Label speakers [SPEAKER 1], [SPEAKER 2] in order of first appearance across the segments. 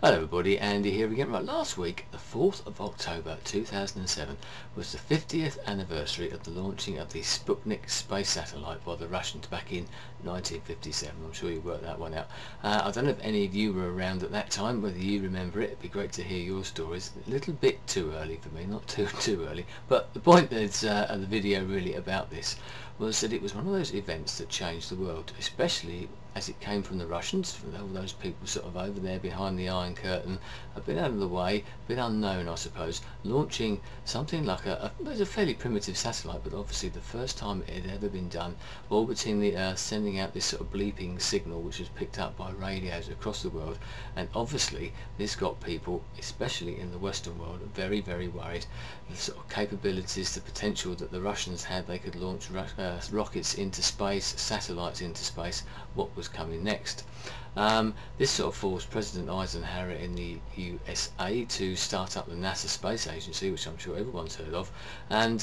[SPEAKER 1] Hello everybody, Andy here again. Right, last week, the 4th of October 2007, was the 50th anniversary of the launching of the Sputnik space satellite by the Russians back in 1957. I'm sure you worked that one out. I don't know if any of you were around at that time, whether you remember it. It'd be great to hear your stories. A little bit too early for me, not too early, but the point is of the video really about this was that it was one of those events that changed the world, especially as it came from the Russians, from all those people sort of over there behind the Iron Curtain, a bit out of the way, a bit unknown I suppose, launching something like it was a fairly primitive satellite, but obviously the first time it had ever been done, orbiting the Earth, sending out this sort of bleeping signal which was picked up by radios across the world. And obviously this got people, especially in the Western world, very worried. The sort of capabilities, the potential that the Russians had, they could launch rockets into space, satellites into space, what was coming next. This sort of forced President Eisenhower in the USA to start up the NASA Space Agency, which I'm sure everyone's heard of, and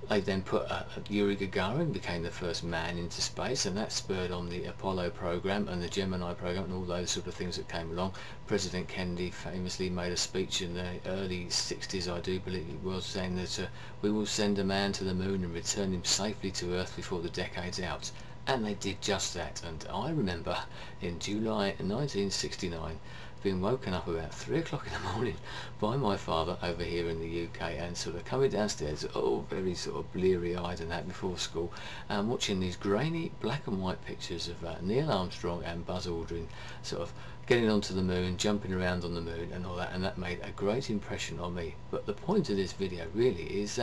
[SPEAKER 1] they then put Yuri Gagarin became the first man into space, and that spurred on the Apollo program and the Gemini program and all those sort of things that came along. President Kennedy famously made a speech in the early 60s, I do believe it was, saying that we will send a man to the moon and return him safely to Earth before the decade's out. And they did just that. And I remember in July 1969 being woken up about 3 o'clock in the morning by my father over here in the UK, and sort of coming downstairs, very sort of bleary eyed and that before school, and watching these grainy black and white pictures of Neil Armstrong and Buzz Aldrin sort of getting onto the moon, jumping around on the moon and all that, and that made a great impression on me. But the point of this video really is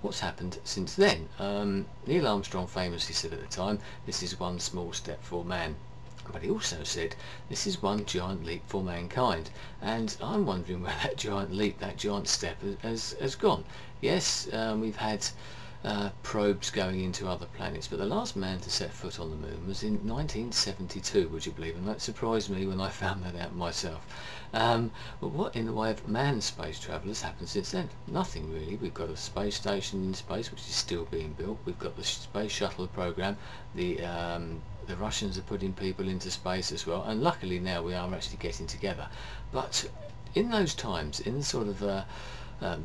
[SPEAKER 1] what's happened since then. Neil Armstrong famously said at the time, this is one small step for man. But he also said, this is one giant leap for mankind. And I'm wondering where that giant leap, that giant step has gone. Yes, we've had probes going into other planets, but the last man to set foot on the moon was in 1972, would you believe? And that surprised me when I found that out myself. But what in the way of manned space travel has happened since then? Nothing really. We've got a space station in space which is still being built. We've got the space shuttle program. The Russians are putting people into space as well, and luckily now we are actually getting together. But in those times, in the sort of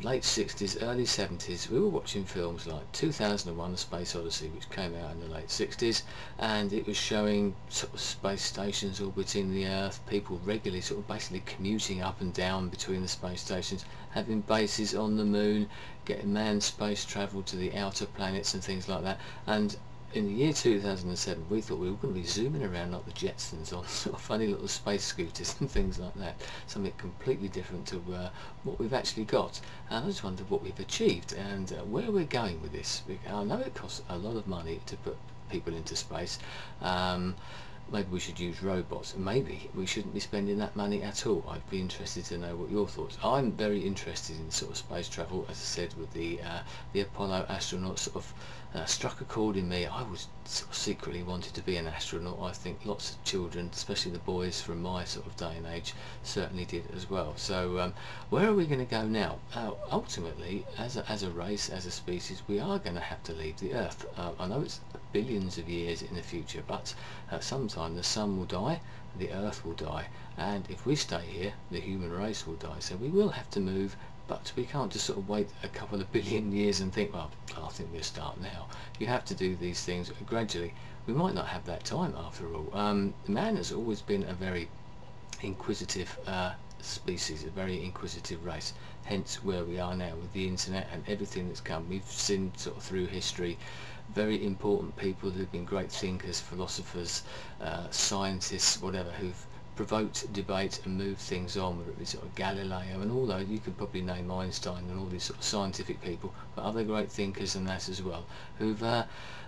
[SPEAKER 1] late 60s, early 70s, we were watching films like 2001: A Space Odyssey, which came out in the late 60s, and it was showing sort of space stations orbiting the Earth, people regularly sort of basically commuting up and down between the space stations, having bases on the moon, getting manned space travel to the outer planets and things like that. And in the year 2007 we thought we were going to be zooming around like the Jetsons on sort of funny little space scooters and things like that, something completely different to what we've actually got. And I just wondered what we've achieved and where we're going with this. I know it costs a lot of money to put people into space. Maybe we should use robots. Maybe we shouldn't be spending that money at all. I'd be interested to know what your thoughts. I'm very interested in sort of space travel, as I said, with the Apollo astronauts sort of struck a chord in me. I was sort of secretly wanted to be an astronaut. I think lots of children, especially the boys from my sort of day and age, certainly did as well. So where are we going to go now? Ultimately, as a race, as a species, we are going to have to leave the Earth. I know it's billions of years in the future, but at some time the sun will die, the Earth will die, and if we stay here, the human race will die. So we will have to move, but we can't just sort of wait a couple of billion years and think, well, I think we'll start now. You have to do these things gradually. We might not have that time after all. Man has always been a very inquisitive species, a very inquisitive race, hence where we are now with the internet and everything that's come. We've seen sort of through history very important people who've been great thinkers, philosophers, scientists, whatever, who've provoked debate and moved things on, whether it be sort of Galileo and all those. You could probably name Einstein and all these sort of scientific people, but other great thinkers and that as well, who've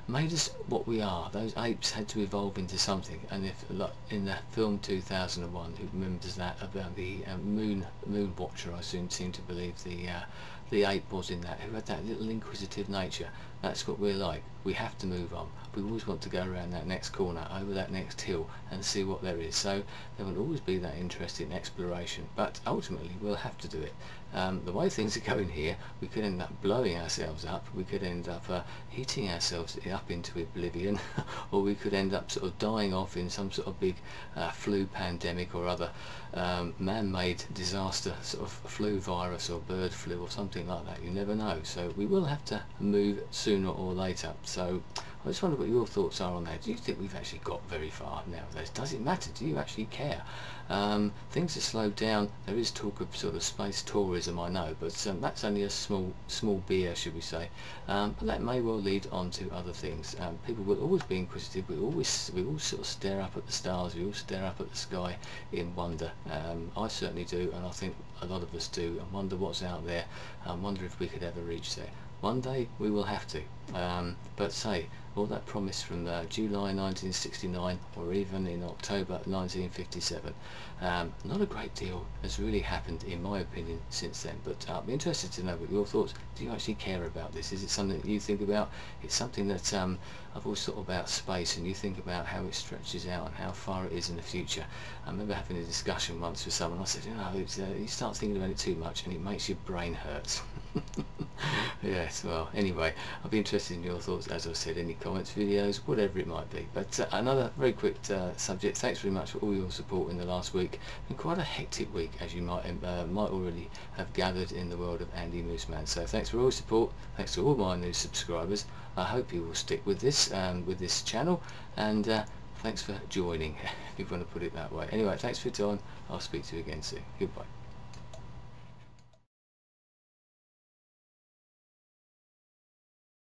[SPEAKER 1] made us what we are. Those apes had to evolve into something, and if in the film 2001, who remembers that, about the moon watcher, I seem to believe the ape was in that, who had that little inquisitive nature. That's what we're like. we have to move on. We always want to go around that next corner, over that next hill, and see what there is. So there will always be that interest in exploration, but ultimately we'll have to do it. The way things are going here, we could end up blowing ourselves up, we could end up heating ourselves up into oblivion, or we could end up sort of dying off in some sort of big flu pandemic or other man-made disaster, sort of flu virus or bird flu or something like that. You never know. So we will have to move sooner or later. So I just wonder what your thoughts are on that. Do you think we've actually got very far nowadays? Does it matter? Do you actually care? Things have slowed down. There is talk of sort of space tourism, I know, but that's only a small beer, should we say. But that may well lead on to other things. People will always be inquisitive. We all sort of stare up at the stars. We all stare up at the sky in wonder. I certainly do, and I think a lot of us do, and wonder what's out there, and wonder if we could ever reach there. One day we will have to, but say, all that promise from July 1969 or even in October 1957, not a great deal has really happened in my opinion since then. But I'll be interested to know what your thoughts. Do you actually care about this? Is it something that you think about? It's something that I've always thought about space, and you think about how it stretches out and how far it is in the future. I remember having a discussion once with someone. I said, you start thinking about it too much and it makes your brain hurt. Yes, well, anyway, I'll be interested in your thoughts, as I said, any comments, videos, whatever it might be. But another very quick subject. Thanks very much for all your support in the last week. Been quite a hectic week, as you might already have gathered, in the world of andymooseman. So thanks for all your support. Thanks to all my new subscribers. I hope you will stick with this channel, and thanks for joining, if you want to put it that way. Anyway, thanks for your time. I'll speak to you again soon. Goodbye.